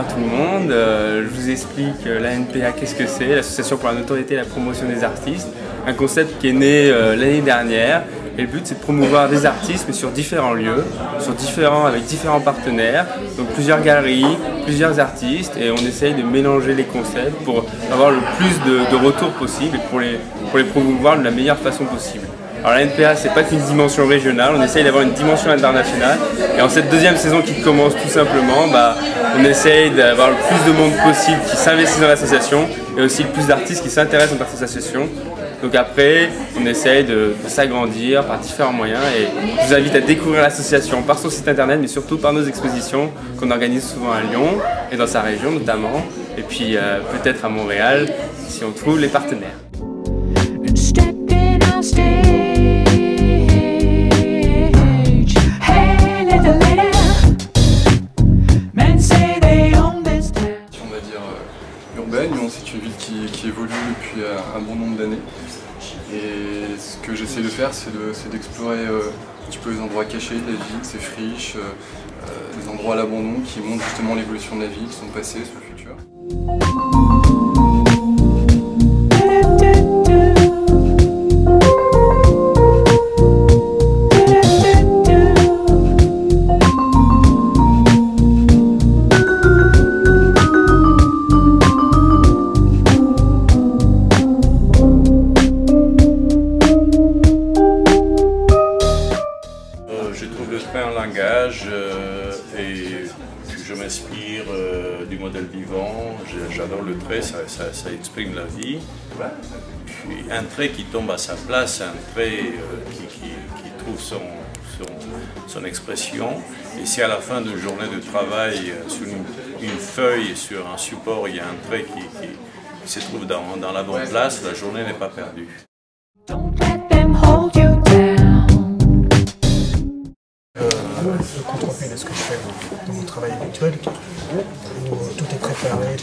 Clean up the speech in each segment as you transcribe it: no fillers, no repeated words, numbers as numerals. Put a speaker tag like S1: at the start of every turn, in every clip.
S1: tout le monde. Je vous explique l'ANPA, qu'est-ce que c'est, l'Association pour la notoriété et la promotion des artistes. Un concept qui est né l'année dernière. Et le but, c'est de promouvoir des artistes, mais sur différents lieux, avec différents partenaires. Donc plusieurs galeries, plusieurs artistes, et on essaye de mélanger les concepts pour avoir le plus de retours possible et pour les promouvoir de la meilleure façon possible. Alors la NPA, c'est pas qu'une dimension régionale, on essaye d'avoir une dimension internationale. Et en cette deuxième saison qui commence tout simplement, on essaye d'avoir le plus de monde possible qui s'investit dans l'association et aussi le plus d'artistes qui s'intéressent à notre association. Donc après, on essaye de s'agrandir par différents moyens et je vous invite à découvrir l'association par son site internet, mais surtout par nos expositions qu'on organise souvent à Lyon et dans sa région notamment, et puis peut-être à Montréal si on trouve les partenaires.
S2: Lyon, c'est une ville qui évolue depuis un bon nombre d'années. Et ce que j'essaie de faire, c'est d'explorer un petit peu les endroits cachés de la ville, ses friches, des endroits à l'abandon qui montrent justement l'évolution de la ville, son passé, son futur.
S3: Un langage et je m'inspire du modèle vivant, j'adore le trait, ça exprime la vie. Puis un trait qui tombe à sa place, un trait qui trouve son expression. Et si à la fin d'une journée de travail, sur une feuille, sur un support, il y a un trait qui se trouve dans la bonne place, la journée n'est pas perdue.
S4: Le contre-pied de ce que je fais dans mon travail habituel, où tout est préparé,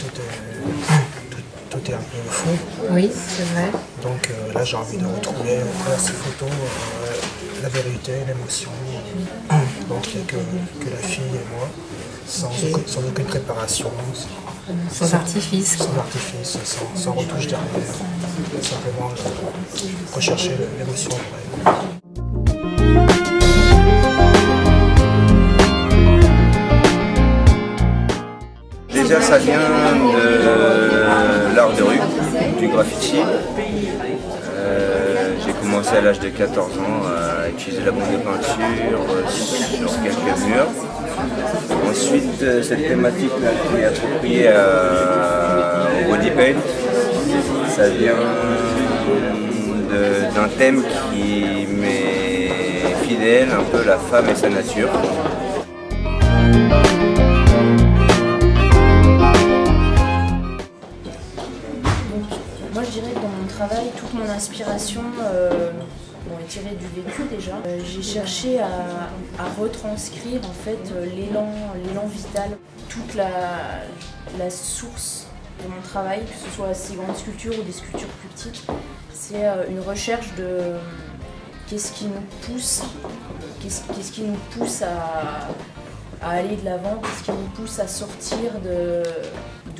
S4: tout est un peu faux.
S5: Oui, c'est vrai.
S4: Donc là, j'ai envie de retrouver à travers ces photos la vérité, l'émotion. Donc il n'y a que la fille et moi, sans aucune préparation.
S5: Sans artifice.
S4: Sans artifice, sans retouche derrière. Simplement rechercher l'émotion vraie.
S6: Déjà, ça vient de l'art de rue, du graffiti. J'ai commencé à l'âge de 14 ans à utiliser la bombe de peinture sur quelques murs. Ensuite, cette thématique-là qui est appropriée au body paint, ça vient d'un thème qui m'est fidèle, un peu la femme et sa nature.
S7: Moi je dirais que dans mon travail, toute mon inspiration est tirée du vécu déjà. J'ai cherché à retranscrire en fait l'élan vital, toute la source de mon travail, que ce soit ces grandes sculptures ou des sculptures plus petites. C'est une recherche de qu'est-ce qui nous pousse à aller de l'avant, qu'est-ce qui nous pousse à sortir de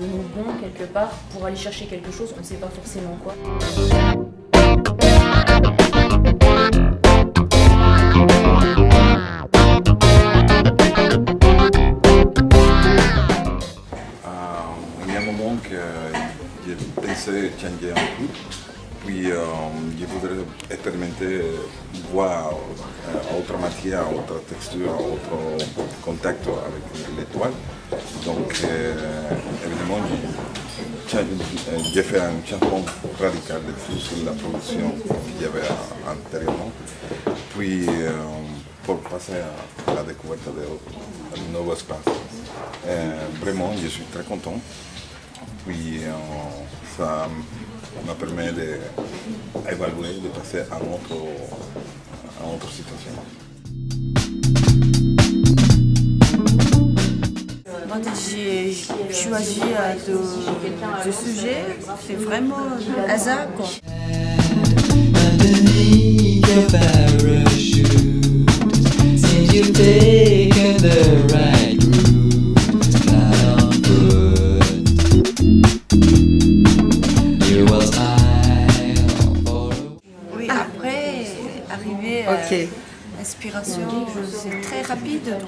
S7: nos gonds quelque part pour aller chercher quelque chose, on ne sait pas forcément quoi.
S8: Il y a un moment que j'ai pensé changer un peu, puis je voudrais expérimenter, voir autre matière, autre texture, autre contact avec l'étoile. Donc évidemment, j'ai fait un changement radical de tout sur la production qu'il y avait antérieurement. Puis pour passer à la découverte d'un nouveau espace. Vraiment, je suis très content. Puis ça me permet d'évaluer, de passer à une autre situation.
S9: Quand j'ai choisi ce sujet, c'est vraiment un hasard, quoi. Did you take the right route?
S5: Ok.
S9: Inspiration, c'est très rapide. Donc,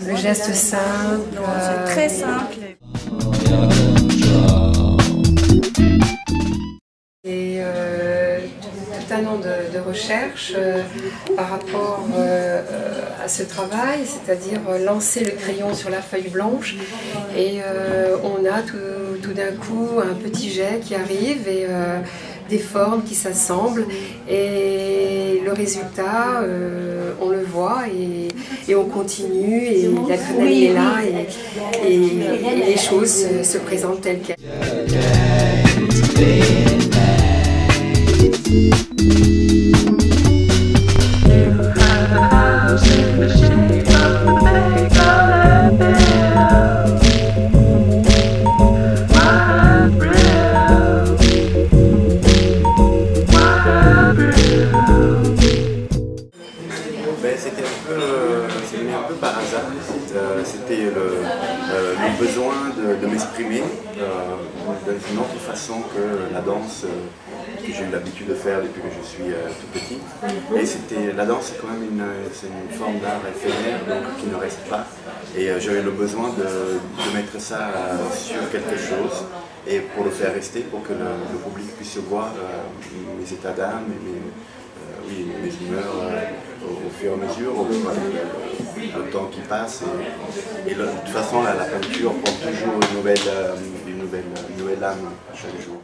S5: Le geste simple.
S9: c'est très simple.
S5: Et tout un an de recherche par rapport à ce travail, c'est-à-dire lancer le crayon sur la feuille blanche et on a tout d'un coup un petit jet qui arrive et des formes qui s'assemblent et le résultat on le voit et on continue et l'adrénaline est là et les choses se présentent telles quelles.
S10: C'est venu un peu par hasard. C'était le besoin de m'exprimer dans une autre façon que la danse que j'ai eu l'habitude de faire depuis que je suis tout petit. Et la danse, c'est quand même une forme d'art éphémère donc, qui ne reste pas. Et j'avais le besoin de mettre ça sur quelque chose et pour le faire rester, pour que le public puisse voir mes états d'âme et mes humeurs au fur et à mesure, le temps qui passe. Et de toute façon, la peinture prend toujours une nouvelle âme chaque jour.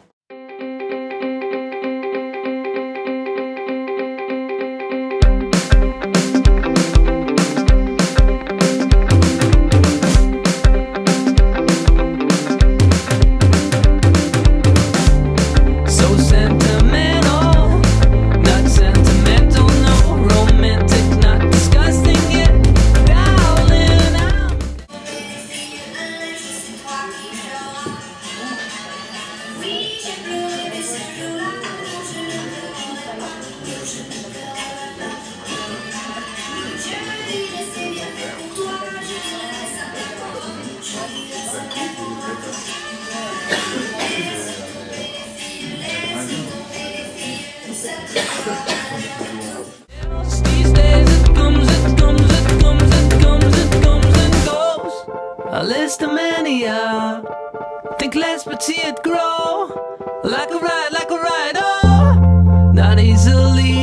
S11: Think less but see it grow like a ride, oh, not easily